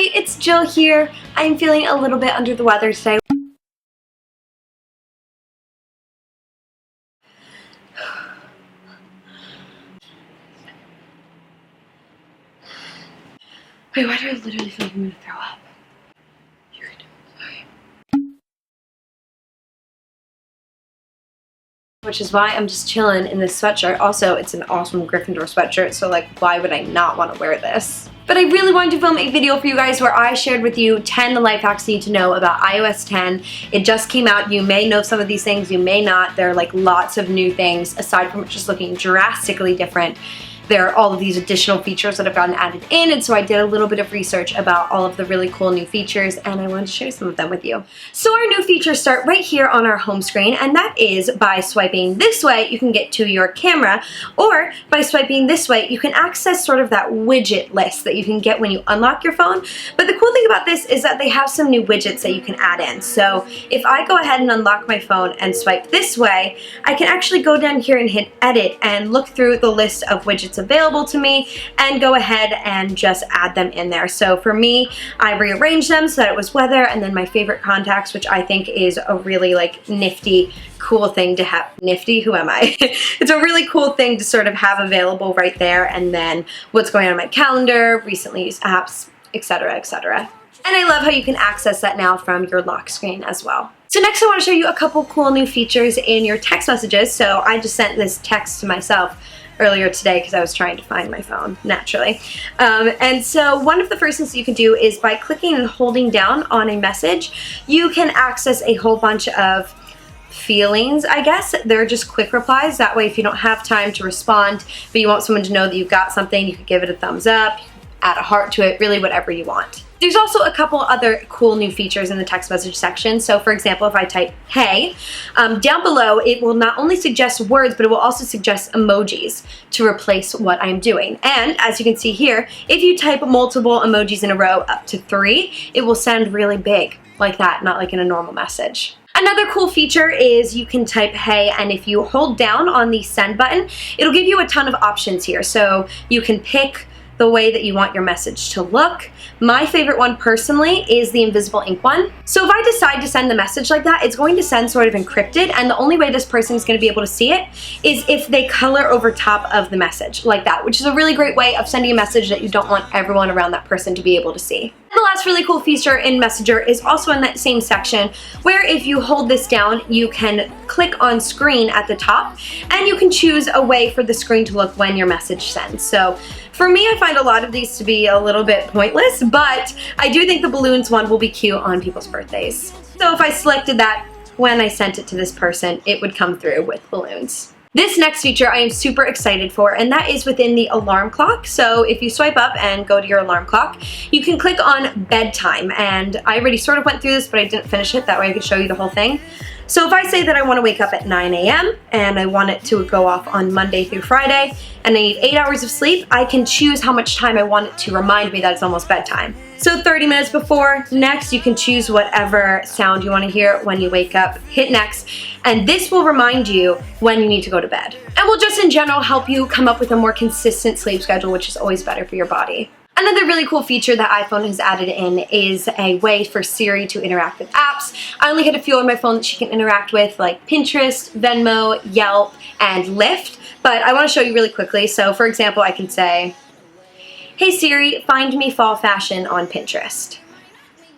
Hi, it's Jill here. I'm feeling a little bit under the weather today. Wait, why do I literally feel like I'm gonna throw up? You're gonna, sorry. Which is why I'm just chilling in this sweatshirt. Also, it's an awesome Gryffindor sweatshirt, so like, why would I not want to wear this? But I really wanted to film a video for you guys where I shared with you 10 life hacks you need to know about iOS 10. It just came out. You may know some of these things, you may not. There are like lots of new things aside from it just looking drastically different. There are all of these additional features that have gotten added in, and so I did a little bit of research about all of the really cool new features, and I wanted to share some of them with you. So our new features start right here on our home screen, and that is by swiping this way, you can get to your camera, or by swiping this way, you can access sort of that widget list that you can get when you unlock your phone. But the cool thing about this is that they have some new widgets that you can add in. So if I go ahead and unlock my phone and swipe this way, I can actually go down here and hit edit and look through the list of widgets available to me and go ahead and just add them in there. So for me, I rearranged them so that it was weather and then my favorite contacts, which I think is a really like nifty, cool thing to have. Nifty? Who am I? It's a really cool thing to sort of have available right there, and then what's going on in my calendar, recently used apps, etc., etc. And I love how you can access that now from your lock screen as well. So next I want to show you a couple cool new features in your text messages. So I just sent this text to myself earlier today because I was trying to find my phone, naturally. And so one of the first things you can do is by clicking and holding down on a message, you can access a whole bunch of feelings, I guess. They're just quick replies. That way if you don't have time to respond, but you want someone to know that you've got something, you can give it a thumbs up, add a heart to it, really whatever you want. There's also a couple other cool new features in the text message section. So for example, if I type hey, down below it will not only suggest words, but it will also suggest emojis to replace what I'm doing. And as you can see here, if you type multiple emojis in a row up to 3, it will send really big like that, not like in a normal message. Another cool feature is you can type hey, and if you hold down on the send button, it'll give you a ton of options here. So you can pick the way that you want your message to look. My favorite one personally is the invisible ink one. So if I decide to send the message like that, it's going to send sort of encrypted, and the only way this person is going to be able to see it is if they color over top of the message like that, which is a really great way of sending a message that you don't want everyone around that person to be able to see. And the last really cool feature in Messenger is also in that same section, where if you hold this down, you can click on screen at the top, and you can choose a way for the screen to look when your message sends. So for me, I find a lot of these to be a little bit pointless, but I do think the balloons one will be cute on people's birthdays. So if I selected that when I sent it to this person, it would come through with balloons. This next feature I am super excited for, and that is within the alarm clock. So if you swipe up and go to your alarm clock, you can click on bedtime, and I already sort of went through this, but I didn't finish it. That way I could show you the whole thing. So if I say that I want to wake up at 9 a.m. and I want it to go off on Monday through Friday, and I need 8 hours of sleep, I can choose how much time I want it to remind me that it's almost bedtime. So 30 minutes before, next, you can choose whatever sound you want to hear when you wake up, hit next, and this will remind you when you need to go to bed. And will just in general help you come up with a more consistent sleep schedule, which is always better for your body. Another really cool feature that iPhone has added in is a way for Siri to interact with apps. I only had a few on my phone that she can interact with, like Pinterest, Venmo, Yelp, and LYFT, but I want to show you really quickly. So for example, I can say, hey Siri, find me fall fashion on Pinterest.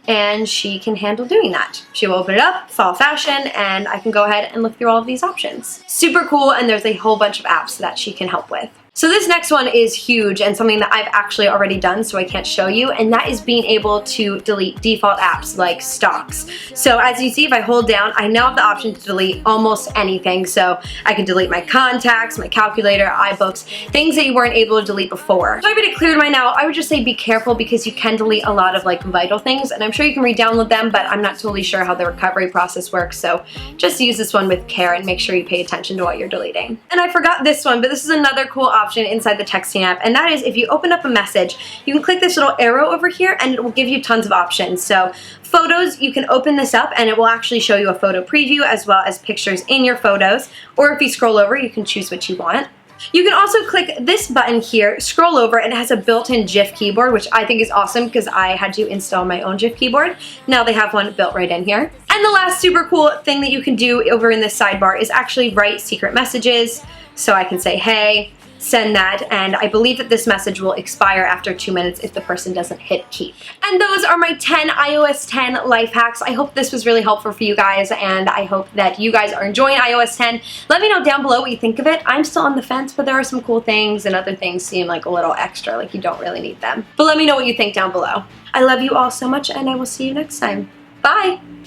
And she can handle doing that. She will open it up, fall fashion, and I can go ahead and look through all of these options. Super cool, and there's a whole bunch of apps that she can help with. So this next one is huge and something that I've actually already done, so I can't show you, and that is being able to delete default apps like stocks. So as you see, if I hold down, I now have the option to delete almost anything. So I can delete my contacts, my calculator, iBooks, things that you weren't able to delete before. So I've made it clear to my now, I would just say be careful because you can delete a lot of like vital things, and I'm sure you can re-download them, but I'm not totally sure how the recovery process works. So just use this one with care and make sure you pay attention to what you're deleting. And I forgot this one, but this is another cool option inside the texting app, and that is if you open up a message, you can click this little arrow over here and it will give you tons of options. So photos, you can open this up and it will actually show you a photo preview as well as pictures in your photos, or if you scroll over, you can choose what you want. You can also click this button here, scroll over, and it has a built-in GIF keyboard, which I think is awesome because I had to install my own GIF keyboard. Now they have one built right in here. And the last super cool thing that you can do over in this sidebar is actually write secret messages. So I can say, hey, send that, and I believe that this message will expire after 2 minutes if the person doesn't hit keep. And those are my 10 iOS 10 life hacks. I hope this was really helpful for you guys, and I hope that you guys are enjoying iOS 10. Let me know down below what you think of it. I'm still on the fence, but there are some cool things, and other things seem like a little extra, like you don't really need them. But let me know what you think down below. I love you all so much, and I will see you next time. Bye!